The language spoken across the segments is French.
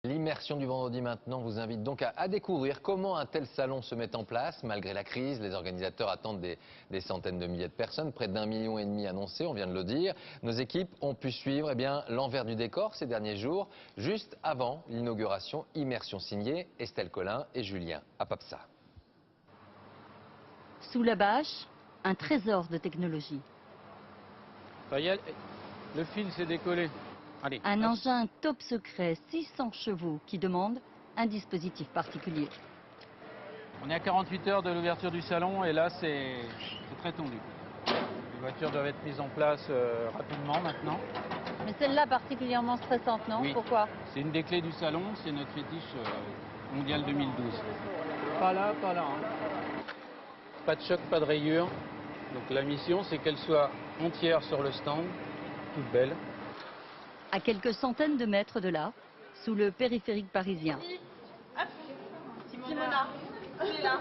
L'immersion du vendredi maintenant vous invite donc à découvrir comment un tel salon se met en place. Malgré la crise, les organisateurs attendent des centaines de milliers de personnes, près d'1,5 million annoncés, on vient de le dire. Nos équipes ont pu suivre l'envers du décor ces derniers jours, juste avant l'inauguration. Immersion signée Estelle Collin et Julien Apapsa. Sous la bâche, un trésor de technologie. Le fil s'est décollé. Allez, Un engin top secret, 600 chevaux, qui demande un dispositif particulier. on est à 48 heures de l'ouverture du salon et là c'est très tendu. Les voitures doivent être mises en place rapidement maintenant. Mais celle-là particulièrement stressante, non? Oui. Pourquoi? C'est une des clés du salon, c'est notre fétiche mondial 2012. Pas là, pas là. Pas de choc, pas de rayures. Donc la mission c'est qu'elle soit entière sur le stand, toute belle. À quelques centaines de mètres de là, sous le périphérique parisien. Simona, tu es là.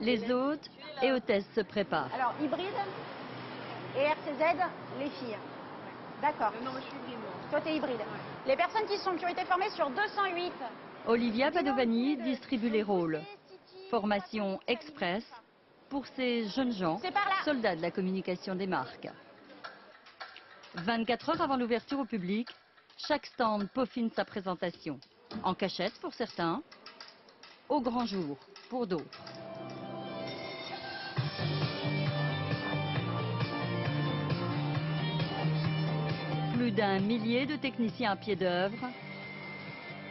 Les hôtes et hôtesses se préparent. Alors, hybride et RCZ, les filles. D'accord. Non, moi je suis hybride. Toi, t'es hybride. Les personnes qui ont été formées sur 208. Olivia Padovani distribue les rôles. Formation express pour ces jeunes gens, C'est par là. soldats de la communication des marques. 24 heures avant l'ouverture au public, chaque stand peaufine sa présentation. En cachette pour certains, au grand jour pour d'autres. Plus d'1 millier de techniciens à pied d'œuvre,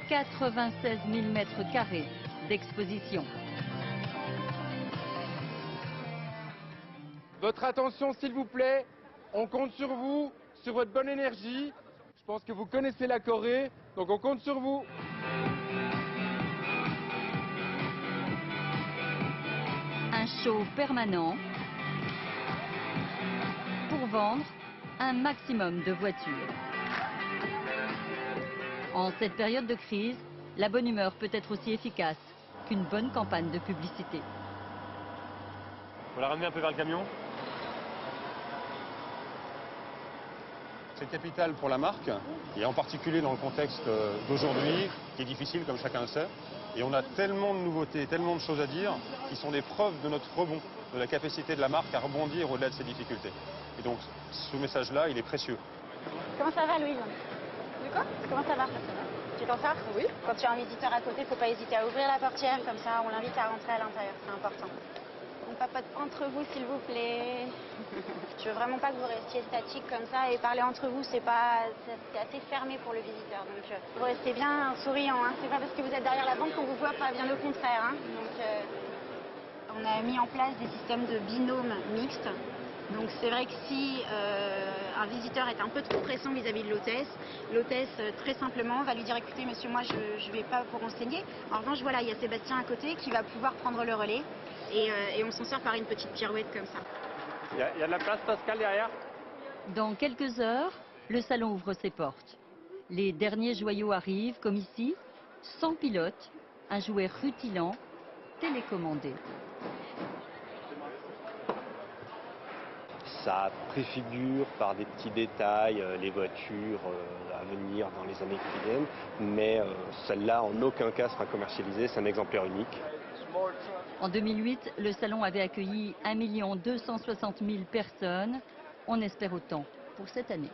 96 000 mètres carrés d'exposition. Votre attention s'il vous plaît, on compte sur vous, sur votre bonne énergie. Je pense que vous connaissez la Corée, donc on compte sur vous. Un show permanent pour vendre un maximum de voitures. En cette période de crise, la bonne humeur peut être aussi efficace qu'une bonne campagne de publicité. On la ramener un peu vers le camion. C'est capital pour la marque, et en particulier dans le contexte d'aujourd'hui, qui est difficile comme chacun le sait. Et on a tellement de nouveautés, tellement de choses à dire, qui sont des preuves de notre rebond, de la capacité de la marque à rebondir au-delà de ses difficultés. Et donc ce message-là, il est précieux. Comment ça va, Louise? De quoi? Comment ça va? Tu t'en sors? Oui. Quand tu as un visiteur à côté, faut pas hésiter à ouvrir la portière, comme ça on l'invite à rentrer à l'intérieur, c'est important. On papote entre vous, s'il vous plaît. Je veux vraiment pas que vous restiez statique comme ça et parler entre vous, c'est assez fermé pour le visiteur. Donc vous restez bien souriant, hein. C'est pas parce que vous êtes derrière la banque qu'on vous voit pas, bien au contraire, hein. Donc on a mis en place des systèmes de binôme mixtes. Donc c'est vrai que si un visiteur est un peu trop pressant vis-à-vis de l'hôtesse très simplement va lui dire écoutez monsieur, moi je vais pas vous renseigner. En revanche voilà, il y a Sébastien à côté qui va pouvoir prendre le relais et on s'en sort par une petite pirouette comme ça. Il y a de la place, Pascal, derrière? Dans quelques heures, le salon ouvre ses portes. Les derniers joyaux arrivent, comme ici, sans pilote, un jouet rutilant, télécommandé. Ça préfigure par des petits détails les voitures à venir dans les années qui viennent, mais celle-là en aucun cas sera commercialisée, c'est un exemplaire unique. En 2008, le salon avait accueilli 1 260 000 personnes. On espère autant pour cette année.